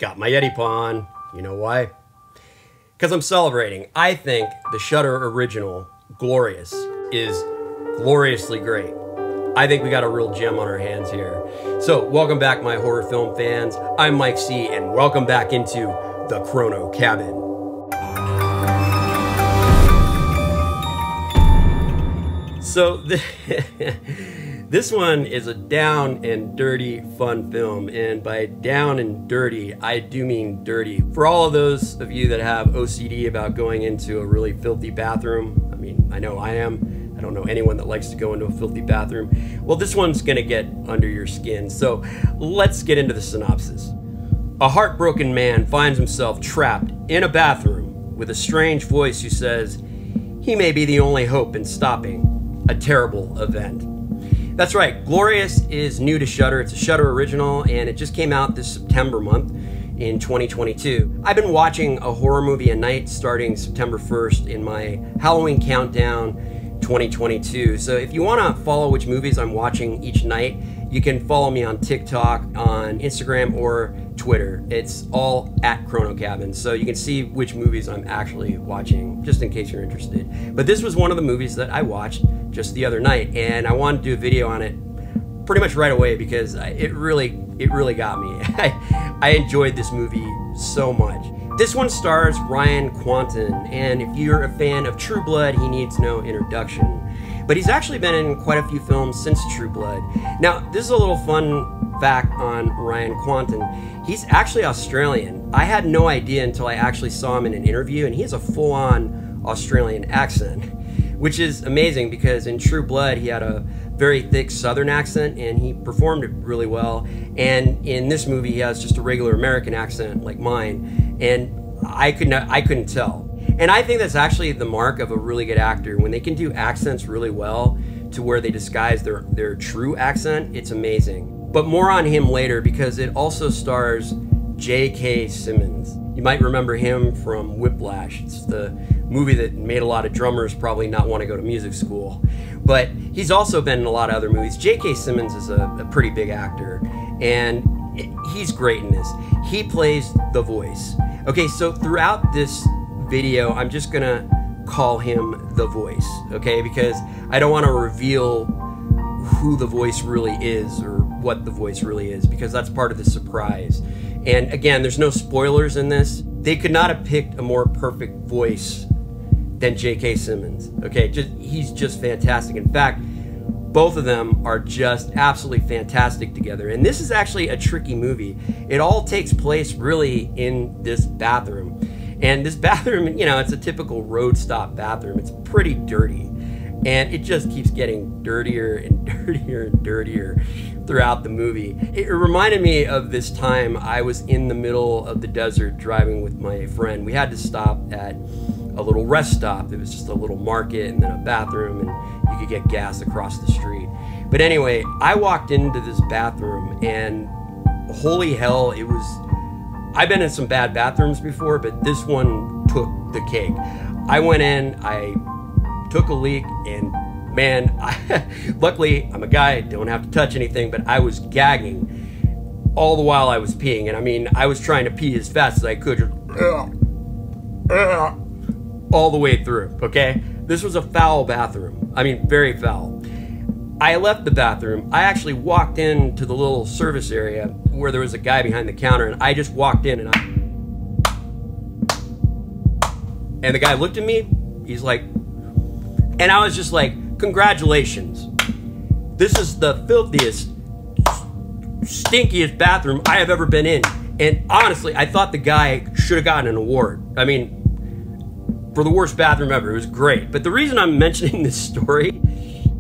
Got my Yeti paw. You know why? Because I'm celebrating. I think the Shudder original, Glorious, is gloriously great. I think we got a real gem on our hands here. So, welcome back, my horror film fans. I'm Mike C, and welcome back into the Chrono Cabin. So, this one is a down and dirty fun film, and by down and dirty, I do mean dirty. For all of those of you that have OCD about going into a really filthy bathroom, I mean, I know I am. I don't know anyone that likes to go into a filthy bathroom. Well, this one's gonna get under your skin, so let's get into the synopsis. A heartbroken man finds himself trapped in a bathroom with a strange voice who says he may be the only hope in stopping a terrible event. That's right, Glorious is new to Shudder. It's a Shudder original, and it just came out this September month in 2022. I've been watching a horror movie a night starting September 1st in my Halloween countdown 2022. So if you want to follow which movies I'm watching each night, you can follow me on TikTok, on Instagram, or Twitter. It's all at Chrono Cabin, so you can see which movies I'm actually watching, just in case you're interested. But this was one of the movies that I watched just the other night, and I wanted to do a video on it pretty much right away because it really got me. I enjoyed this movie so much. This one stars Ryan Kwanten, and if you're a fan of True Blood, he needs no introduction. But he's actually been in quite a few films since True Blood. Now, this is a little fun fact on Ryan Kwanten. He's actually Australian. I had no idea until I actually saw him in an interview, and he has a full-on Australian accent, which is amazing because in True Blood, he had a very thick Southern accent, and he performed it really well. And in this movie, he has just a regular American accent like mine, and I couldn't tell. And I think that's actually the mark of a really good actor. When they can do accents really well to where they disguise their true accent, it's amazing. But more on him later because it also stars J.K. Simmons. You might remember him from Whiplash. It's the movie that made a lot of drummers probably not want to go to music school. But he's also been in a lot of other movies. J.K. Simmons is a pretty big actor, and he's great in this. He plays the voice. Okay, so throughout this video, I'm just gonna call him the voice, okay? Because I don't want to reveal who the voice really is or what the voice really is, because that's part of the surprise. And again, there's no spoilers in this. They could not have picked a more perfect voice than J.K. Simmons, okay? He's just fantastic. In fact, both of them are just absolutely fantastic together. And this is actually a tricky movie. It all takes place really in this bathroom. And this bathroom, you know, it's a typical road stop bathroom. It's pretty dirty. And it just keeps getting dirtier and dirtier and dirtier throughout the movie. It reminded me of this time I was in the middle of the desert driving with my friend. We had to stop at a little rest stop. It was just a little market and then a bathroom, and you could get gas across the street. But anyway, I walked into this bathroom, and holy hell, it was... I've been in some bad bathrooms before, but this one took the cake. I went in, I took a leak, and man, luckily I'm a guy, don't have to touch anything, but I was gagging all the while I was peeing. And I mean, I was trying to pee as fast as I could, all the way through, okay? This was a foul bathroom. I mean, very foul. I left the bathroom. I actually walked into the little service area where there was a guy behind the counter, and I just walked in, and the guy looked at me. He's like, and I was just like, congratulations. This is the filthiest, stinkiest bathroom I have ever been in. And honestly, I thought the guy should have gotten an award. I mean, for the worst bathroom ever. It was great. But the reason I'm mentioning this story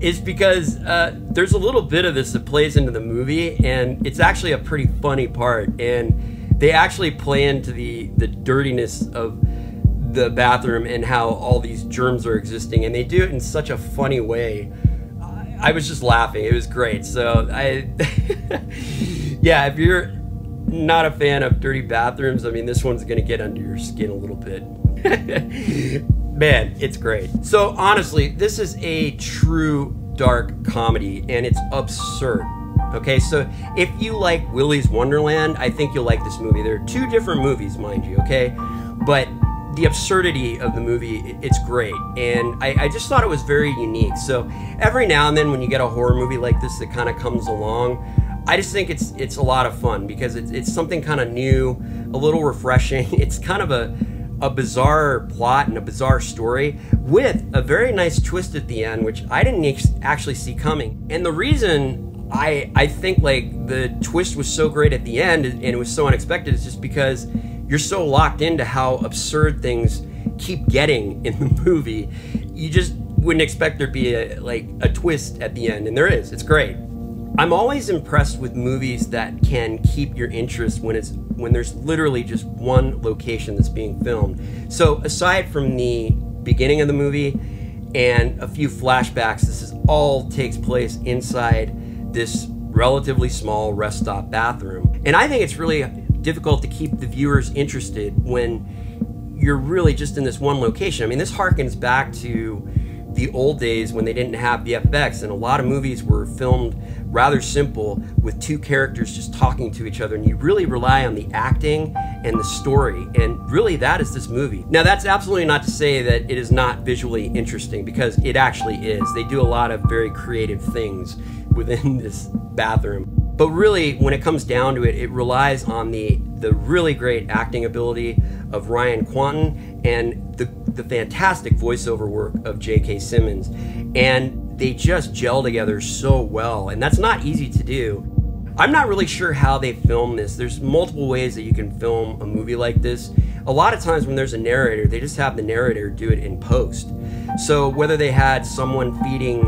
is because there's a little bit of this that plays into the movie, and it's actually a pretty funny part. And they actually play into the dirtiness of the bathroom and how all these germs are existing, and they do it in such a funny way. I was just laughing. It was great. So yeah, if you're not a fan of dirty bathrooms, I mean, this one's gonna get under your skin a little bit. Man, it's great. So honestly, this is a true dark comedy, and it's absurd. Okay, so if you like Willy's Wonderland, I think you'll like this movie. There are two different movies, mind you, okay? But the absurdity of the movie, it's great. And I just thought it was very unique. So every now and then when you get a horror movie like this that kind of comes along, I just think it's a lot of fun because it's something kind of new, a little refreshing. It's kind of a bizarre plot and a bizarre story with a very nice twist at the end, which I didn't actually see coming. And the reason I think like the twist was so great at the end and it was so unexpected is just because you're so locked into how absurd things keep getting in the movie. You just wouldn't expect there'd be a twist at the end, and there is. It's great. I'm always impressed with movies that can keep your interest when there's literally just one location that's being filmed. So aside from the beginning of the movie and a few flashbacks, this all takes place inside this relatively small rest stop bathroom. And I think it's really difficult to keep the viewers interested when you're really just in this one location. I mean, this harkens back to the old days when they didn't have VFX, and a lot of movies were filmed rather simple with two characters just talking to each other, and you really rely on the acting and the story, and really that is this movie. Now that's absolutely not to say that it is not visually interesting, because it actually is. They do a lot of very creative things within this bathroom. But really, when it comes down to it, it relies on the really great acting ability of Ryan Kwanten and the fantastic voiceover work of J.K. Simmons. And they just gel together so well, and that's not easy to do. I'm not really sure how they film this. There's multiple ways that you can film a movie like this. A lot of times when there's a narrator, they just have the narrator do it in post. So whether they had someone feeding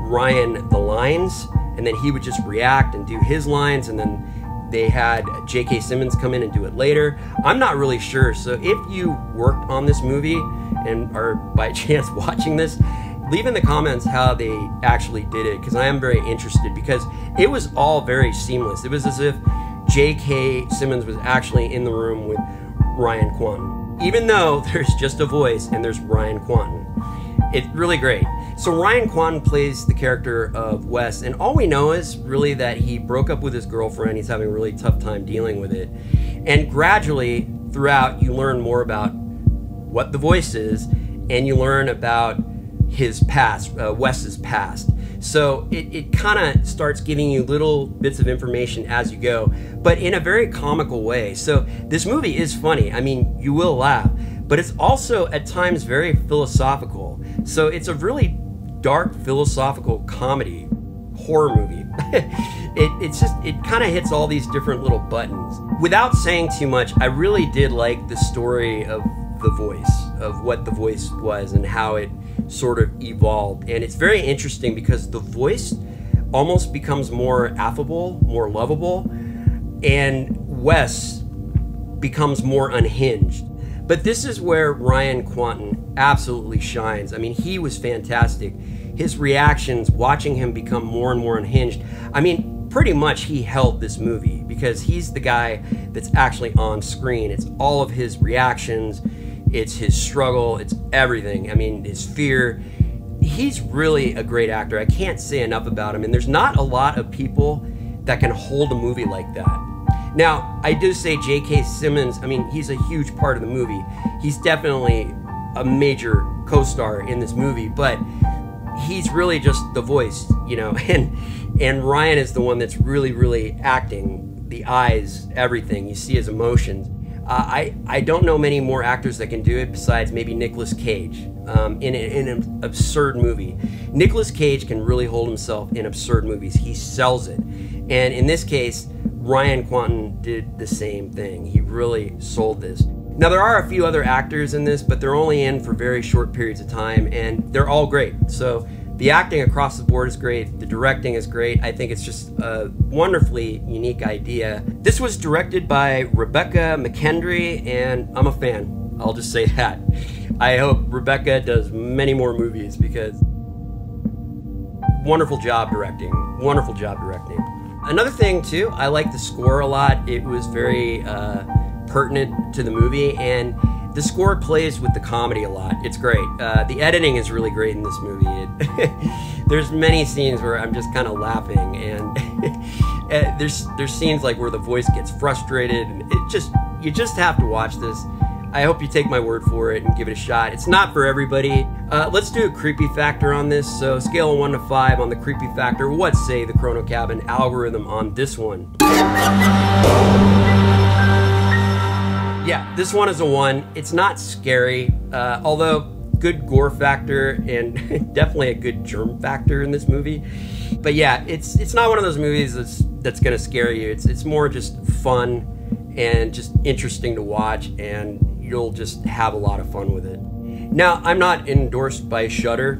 Ryan the lines, and then he would just react and do his lines, and then they had J.K. Simmons come in and do it later. I'm not really sure. So if you worked on this movie and are by chance watching this, leave in the comments how they actually did it, because I am very interested, because it was all very seamless. It was as if J.K. Simmons was actually in the room with Ryan Kwanten, even though there's just a voice and there's Ryan Kwanten. It's really great. So Ryan Kwanten plays the character of Wes, and all we know is really that he broke up with his girlfriend. He's having a really tough time dealing with it. And gradually, throughout, you learn more about what the voice is, and you learn about his past, Wes's past. So it kind of starts giving you little bits of information as you go, but in a very comical way. So this movie is funny. I mean, you will laugh, but it's also at times very philosophical. So it's a really dark philosophical comedy horror movie. It kind of hits all these different little buttons. Without saying too much, I really did like the story of the voice, of what the voice was and how it sort of evolved. And it's very interesting because the voice almost becomes more affable, more lovable, and Wes becomes more unhinged. But this is where Ryan Kwanten absolutely shines. I mean, he was fantastic. His reactions, watching him become more and more unhinged. I mean, pretty much he held this movie because he's the guy that's actually on screen. It's all of his reactions, it's his struggle, it's everything. I mean, his fear. He's really a great actor. I can't say enough about him, and there's not a lot of people that can hold a movie like that. Now, I do say J.K. Simmons, I mean, he's a huge part of the movie. He's definitely a major co-star in this movie, but he's really just the voice, you know, and Ryan is the one that's really, really acting, the eyes, everything. You see his emotions. I don't know many more actors that can do it besides maybe Nicolas Cage in an absurd movie. Nicolas Cage can really hold himself in absurd movies. He sells it. And in this case, Ryan Kwanten did the same thing. He really sold this. Now, there are a few other actors in this, but they're only in for very short periods of time, and they're all great. So the acting across the board is great. The directing is great. I think it's just a wonderfully unique idea. This was directed by Rebecca McKendry, and I'm a fan. I'll just say that. I hope Rebecca does many more movies because wonderful job directing. Wonderful job directing. Another thing, too, I like the score a lot. It was very pertinent to the movie, and the score plays with the comedy a lot. It's great. The editing is really great in this movie. there's many scenes where I'm just kind of laughing, and there's scenes like where the voice gets frustrated, and you just have to watch this. I hope you take my word for it and give it a shot. It's not for everybody. Let's do a creepy factor on this. So scale of 1 to 5 on the creepy factor. What say the Chrono Cabin algorithm on this one? Yeah, this one is a 1. It's not scary, although good gore factor and definitely a good germ factor in this movie. But yeah, it's not one of those movies that's gonna scare you. It's more just fun and just interesting to watch, and you'll just have a lot of fun with it. Now, I'm not endorsed by Shudder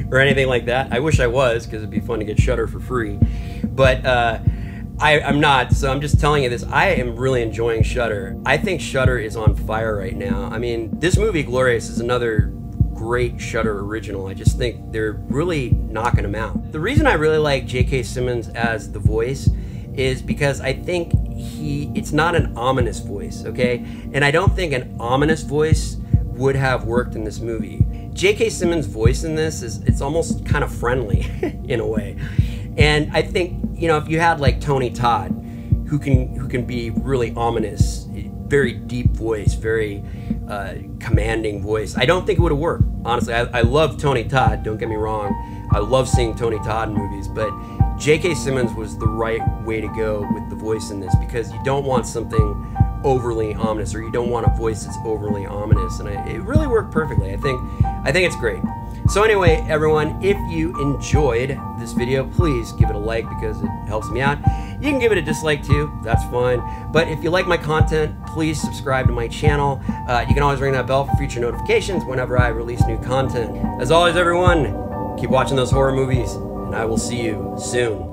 or anything like that. I wish I was, because it'd be fun to get Shudder for free. But I'm not, so I'm just telling you this. I am really enjoying Shudder. I think Shudder is on fire right now. I mean, this movie, Glorious, is another great Shudder original. I just think they're really knocking them out. The reason I really like J.K. Simmons as the voice is because I think it's not an ominous voice, okay? And I don't think an ominous voice would have worked in this movie. J.K. Simmons' voice in this it's almost kind of friendly in a way. And I think, you know, if you had like Tony Todd, who can be really ominous, very deep voice, very commanding voice, I don't think it would have worked. Honestly, I love Tony Todd, don't get me wrong. I love seeing Tony Todd in movies, but J.K. Simmons was the right way to go with the voice in this, because you don't want something overly ominous, or you don't want a voice that's overly ominous, and it really worked perfectly. I think it's great. So anyway, everyone, if you enjoyed this video, please give it a like, because it helps me out. You can give it a dislike too, that's fine. But if you like my content, please subscribe to my channel. You can always ring that bell for future notifications whenever I release new content. As always, everyone, keep watching those horror movies, and I will see you soon.